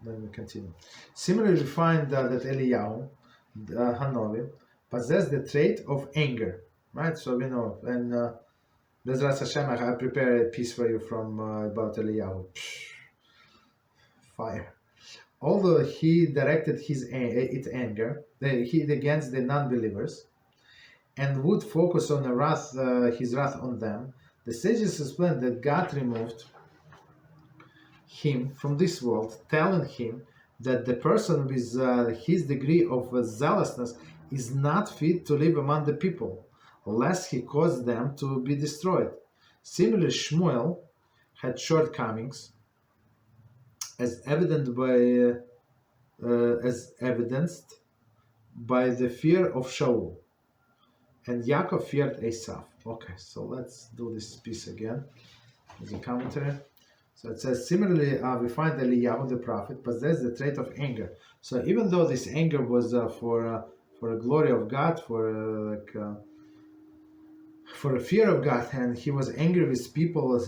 then we continue. Similarly, we find that Eliyahu, Hanovi, possessed the trait of anger, right? So we know, and Beezrat Hashem, I prepare a piece for you from about Eliyahu. Fire. Although he directed its anger against the non-believers, and would focus on his wrath on them, the sages explained that God removed him from this world, telling him that the person with his degree of zealousness is not fit to live among the people, lest he cause them to be destroyed. Similarly, Shmuel had shortcomings, as evidenced by the fear of Shaul, and Yaakov feared Esav. Okay, so let's do this piece again as a commentary. So it says, similarly, we find Eliyahu the prophet possessed the trait of anger. So even though this anger was for the glory of God, for a fear of God, and he was angry with people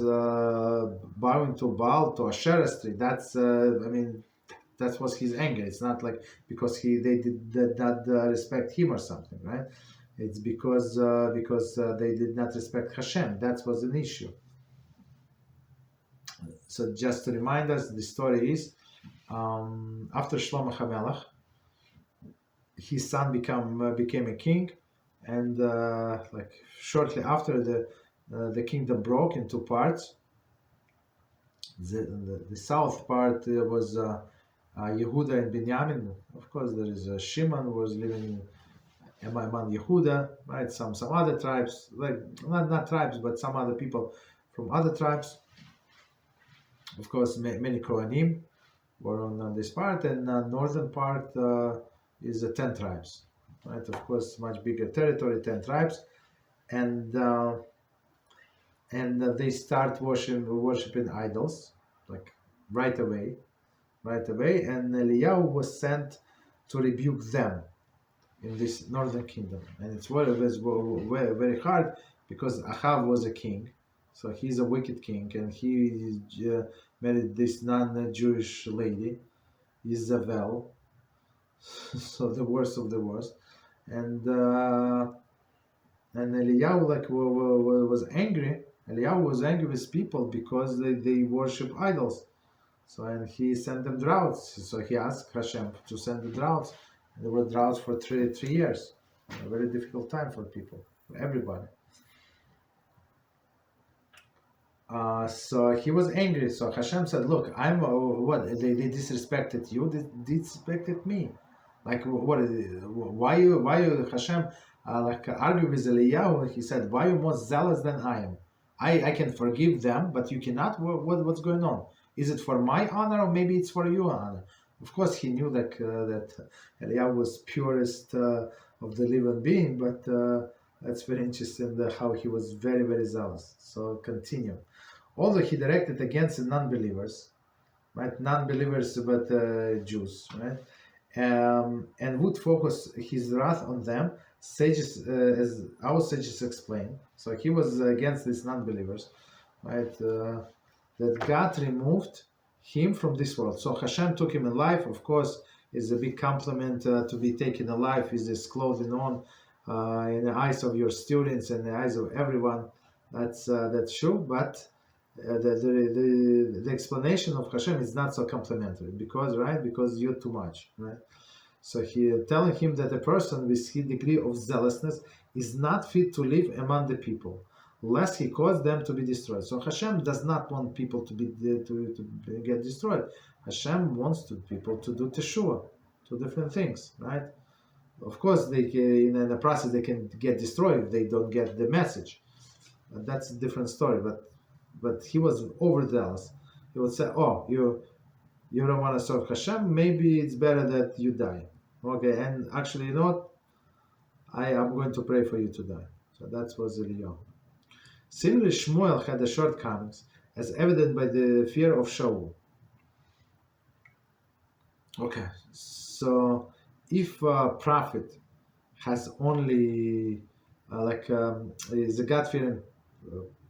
bowing to Baal, to Asherah. That's that was his anger. It's not like because they did not respect him or something, right? It's because they did not respect HaShem. That was an issue. So just to remind us, the story is after Shlomo HaMelech, his son became a king, and shortly after the kingdom broke in two parts. The south part was Yehuda and Binyamin. Of course, there is Shimon was living among Yehuda, right? Some other tribes, like not tribes, but some other people from other tribes. Of course, many Kohanim were on this part, and northern part is the 10 tribes, right? Of course, much bigger territory, 10 tribes, and they start worshiping idols, like right away, and Eliyahu was sent to rebuke them in this northern kingdom, and it was very hard because Ahav was a king, so he's a wicked king, and he married this non-Jewish lady, Isabel, so the worst of the worst, and Eliyahu was angry. Eliyahu was angry with people because they worship idols. So, and he sent them droughts. So he asked HaShem to send the droughts. And there were droughts for three years. A very difficult time for people, for everybody. So he was angry. So HaShem said, "Look, I'm what? They disrespected you. They disrespected me. Like what? Why you HaShem argue with Eliyahu? He said, why are you more zealous than I am? I can forgive them, but you cannot. What's going on? Is it for my honor, or maybe it's for your honor?" Of course, he knew that Eliyahu was purest of the living being, but that's very interesting how he was very, very zealous. So continue. Although he directed against the non-believers, right? Non-believers, but Jews, right? And would focus his wrath on them. Sages, as our sages explain, so he was against these non-believers, right? That God removed him from this world. So HaShem took him alive. Of course, is a big compliment to be taken alive. Is this clothing on in the eyes of your students and the eyes of everyone? That's true, but the explanation of HaShem is not so complimentary because you're too much, right? So he telling him that a person with his degree of zealousness is not fit to live among the people, lest he cause them to be destroyed. So HaShem does not want people to get destroyed. HaShem wants people to do teshuah, two different things, right? Of course, in the process they can get destroyed if they don't get the message. But that's a different story. But he was overzealous. He would say, "Oh, you don't want to serve Hashem, maybe it's better that you die." Okay, and actually, you know what? I am going to pray for you to die. So that was Eliyahu. Similarly, Shmuel had the shortcomings, as evident by the fear of Shaul. Okay, so if a prophet has only is a God-fearing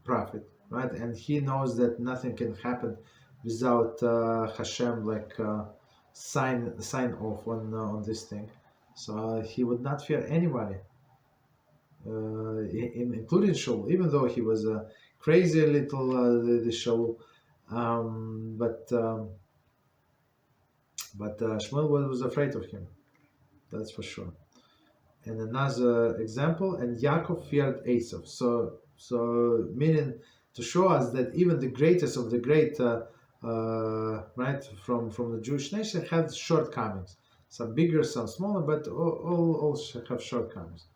prophet, right, and he knows that nothing can happen without Hashem sign off on this thing. So he would not fear anybody, including Shaul, even though he was a crazy little the Shaul. But Shmuel was afraid of him. That's for sure. And another example, and Yaakov feared Esau. So meaning to show us that even the greatest of the great, right, from the Jewish nation had shortcomings. Some bigger, some smaller, but all have shortcomings.